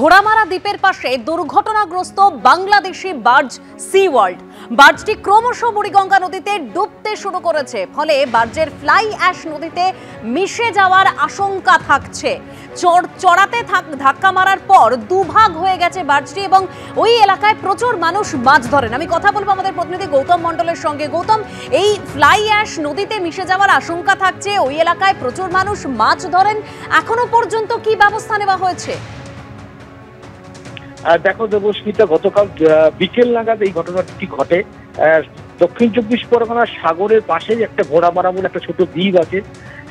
ঘোড়ামারা দ্বীপের পাশে দুর্ঘটনাগ্রস্ত Bangladeshi barge C world. বার্জটি ক্রমশ বুড়িগঙ্গা নদীতে ডুবতে শুরু করেছে, ফলে বার্জের ফ্লাই অ্যাশ নদীতে মিশে যাওয়ার আশঙ্কা থাকছে। চড়াতে ধাক্কা মারার পর দুভাগ হয়ে গেছে বার্জটি এবং ওই এলাকায় প্রচুর মানুষ মাছ ধরেন। আমি কথা বলবো আমাদের প্রতিনিধি গৌতম মণ্ডলের সঙ্গে। গৌতম, এই ফ্লাই অ্যাশ নদীতে মিশে যাওয়ার আশঙ্কা থাকছে, ওই এলাকায় প্রচুর মানুষ মাছ ধরেন, এখনো পর্যন্ত কি ব্যবস্থা নেওয়া হয়েছে? দেখো দেবস্মিতা, গতকাল বিকেল নাগাদ এই ঘটনাটি ঘটে। দক্ষিণ চব্বিশ পরগনার সাগরের পাশেই একটা ঘোড়ামারা বলে একটা ছোট দ্বীপ আছে।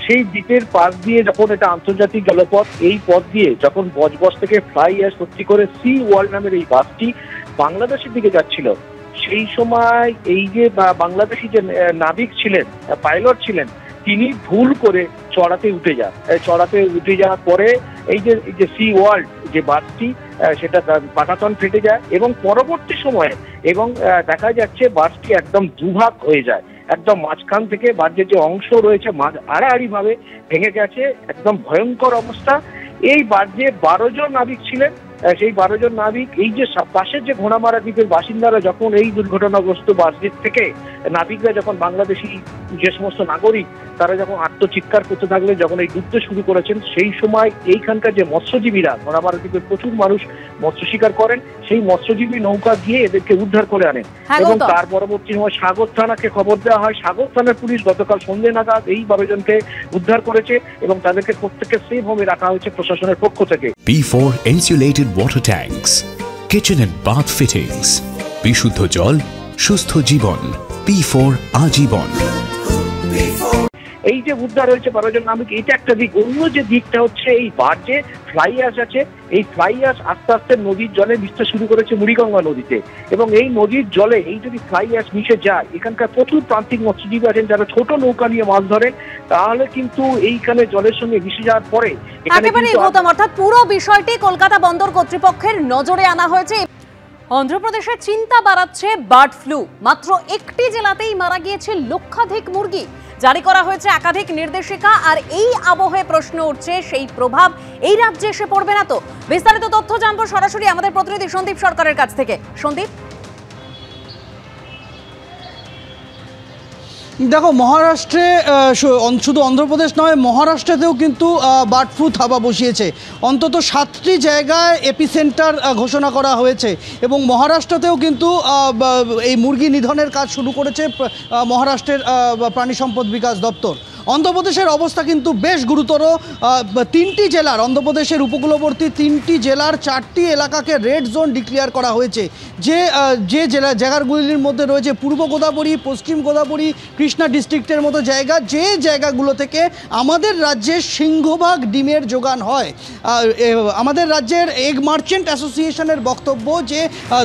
সেই দ্বীপের পাশ দিয়ে যখন এটা আন্তর্জাতিক জলপথ, এই পথ দিয়ে যখন বজবজ থেকে ফ্লাই অ্যাশ ভর্তি করে সি ওয়ার্ল্ড নামের এই বাসটি বাংলাদেশের দিকে যাচ্ছিল, সেই সময় এই যে বাংলাদেশি যে নাবিক ছিলেন, পাইলট ছিলেন, তিনি ভুল করে চড়াতে উঠে যাওয়ার পরে এই যে সি ওয়ার্ল্ড যে বাসটি সেটা পাটাতন ফেটে যায় এবং পরবর্তী সময়ে দেখা যাচ্ছে বাসটি একদম দুভাগ হয়ে যায়। একদম মাঝখান থেকে বাসের যে অংশ রয়েছে আড়াআড়ি ভাবে ভেঙে গেছে, একদম ভয়ঙ্কর অবস্থা। এই বাসে 12 জন নাবিক ছিলেন। সেই 12 জন নাবিক, এই যে পাশের যে ঘোড়ামারা দ্বীপের বাসিন্দারা, যখন এই দুর্ঘটনাগ্রস্ত বাসদ্বীপ থেকে নাবিকরা যখন বাংলাদেশি যে সমস্ত নাগরিক তারা যখন আত্মচিৎকার করতে থাকলেন, যখন এই ডুবতে শুরু করেছেন, সেই সময় এইখানকার যে মৎস্যজীবীরা, ঘোড়ামারা দ্বীপের প্রচুর মানুষ মৎস্য শিকার করেন, সেই মৎস্যজীবী নৌকা দিয়ে এদেরকে উদ্ধার করে আনেন এবং তার পরবর্তী সময় সাগর থানাকে খবর দেওয়া হয়। সাগর থানার পুলিশ গতকাল সন্ধ্যে নাগাদ এই 12 জনকে উদ্ধার করেছে এবং তাদেরকে প্রত্যেককে সেফ হোমে রাখা হয়েছে প্রশাসনের পক্ষ থেকে। P4 insulated water tanks, kitchen and bath fittings, বিশুদ্ধ জল, সুস্থ জীবন, P4 আজীবন। এই যে উদ্ধার হয়েছে 12 জন নাবিক, এটা একটা দিক। অন্য যে দিকটা হচ্ছে এই বার্জে ফ্লাই অ্যাশ আছে। এই ফ্লাই অ্যাশ আস্তে আস্তে নদীর জলে মিশতে শুরু করেছে বুড়িগঙ্গা নদীতে এবং এই নদীর জলে এই যদি ফ্লাই অ্যাশ মিশে যায়, এখানকার প্রচুর প্রান্তিক মৎস্যজীবী আছেন যারা ছোট নৌকা নিয়ে মাছ ধরেন, তাহলে কিন্তু এইখানে জলের সঙ্গে মিশে যাওয়ার পরে অর্থাৎ পুরো বিষয়টি কলকাতা বন্দর কর্তৃপক্ষের নজরে আনা হয়েছে। অন্ধ্রপ্রদেশে চিন্তা বাড়াচ্ছে বার্ড ফ্লু। মাত্র একটি জেলাতেই মারা গিয়েছে লক্ষাধিক মুরগি। জারি করা হয়েছে একাধিক নির্দেশিকা, আর এই আবহে প্রশ্ন উঠছে সেই প্রভাব এই রাজ্যে এসে পড়বে না তো? বিস্তারিত তথ্য জানবো সরাসরি আমাদের প্রতিনিধি সন্দীপ সরকারের কাছ থেকে। সন্দীপ, দেখো, মহারাষ্ট্রে শুধু অন্ধ্রপ্রদেশ নয়, মহারাষ্ট্রেতেও কিন্তু বার্ড ফ্লু থাবা বসিয়েছে। অন্তত 7টি জায়গায় এপিসেন্টার ঘোষণা করা হয়েছে এবং মহারাষ্ট্রতেও কিন্তু এই মুরগি নিধনের কাজ শুরু করেছে মহারাষ্ট্রের প্রাণী সম্পদ বিকাশ দপ্তর। অন্ধ্রপ্রদেশের অবস্থা কিন্তু বেশ গুরুতর। 3টি জেলার, অন্ধ্রপ্রদেশের উপকূলবর্তী 3টি জেলার 4টি এলাকাকে রেড জোন ডিক্লেয়ার করা হয়েছে। যে জায়গাগুলির মধ্যে রয়েছে পূর্ব গোদাবরী, পশ্চিম গোদাবরী, কৃষ্ণা ডিস্ট্রিক্টের মতো জায়গা, যে জায়গাগুলো থেকে আমাদের রাজ্যের সিংহভাগ ডিমের যোগান হয়। আমাদের রাজ্যের এগ মার্চেন্ট অ্যাসোসিয়েশনের বক্তব্য যে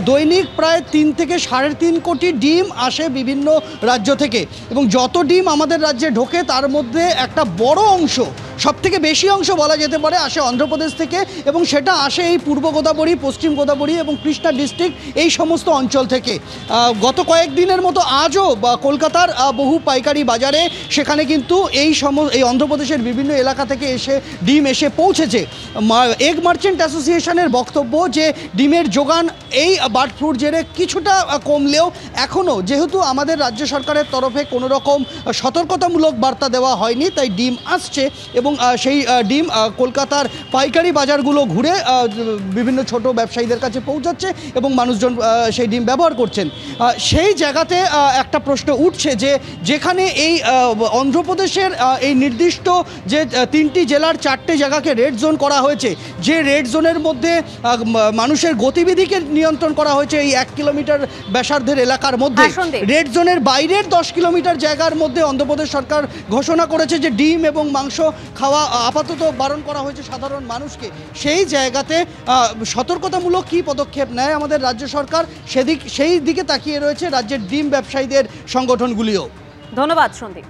দৈনিক প্রায় 3 থেকে 3.5 কোটি ডিম আসে বিভিন্ন রাজ্য থেকে এবং যত ডিম আমাদের রাজ্যে ঢোকে তার মধ্যে একটা বড় অংশ, সবথেকে বেশি অংশ বলা যেতে পারে, আসে অন্ধ্রপ্রদেশ থেকে এবং সেটা আসে এই পূর্ব গোদাবরী, পশ্চিম গোদাবরী এবং কৃষ্ণা ডিস্ট্রিক্ট, এই সমস্ত অঞ্চল থেকে। গত কয়েকদিনের মতো আজও কলকাতার বহু পাইকারি বাজারে সেখানে কিন্তু এই অন্ধ্রপ্রদেশের বিভিন্ন এলাকা থেকে ডিম এসে পৌঁছেছে। এগ মার্চেন্ট অ্যাসোসিয়েশনের বক্তব্য যে ডিমের যোগান এই বার্ড ফ্লুর জেরে কিছুটা কমলেও এখনও যেহেতু আমাদের রাজ্য সরকারের তরফে কোনো রকম সতর্কতামূলক বার্তা দেওয়া হয়নি, তাই ডিম আসছে এবং সেই ডিম কলকাতার পাইকারি বাজারগুলো ঘুরে বিভিন্ন ছোট ব্যবসায়ীদের কাছে পৌঁছাচ্ছে এবং মানুষজন সেই ডিম ব্যবহার করছেন। সেই জায়গাতে একটা প্রশ্ন উঠছে যে যেখানে এই অন্ধ্রপ্রদেশের এই নির্দিষ্ট যে 3টি জেলার 4টে জায়গাকে রেড জোন করা হয়েছে, যে রেড জোনের মধ্যে মানুষের গতিবিধিকে নিয়ন্ত্রণ করা হয়েছে এই 1 কিলোমিটার ব্যাসার্ধের এলাকার মধ্যে, রেড জোনের বাইরের 10 কিলোমিটার জায়গার মধ্যে অন্ধ্রপ্রদেশ সরকার ঘোষণা করেছে যে ডিম এবং মাংস খাওয়া আপাতত বারণ করা হয়েছে সাধারণ মানুষকে। সেই জায়গাতে সতর্কতামূলক কী পদক্ষেপ নেয় আমাদের রাজ্য সরকার, সেই দিকে তাকিয়ে রয়েছে রাজ্যের ডিম ব্যবসায়ীদের সংগঠনগুলিও। ধন্যবাদ সন্দীপ।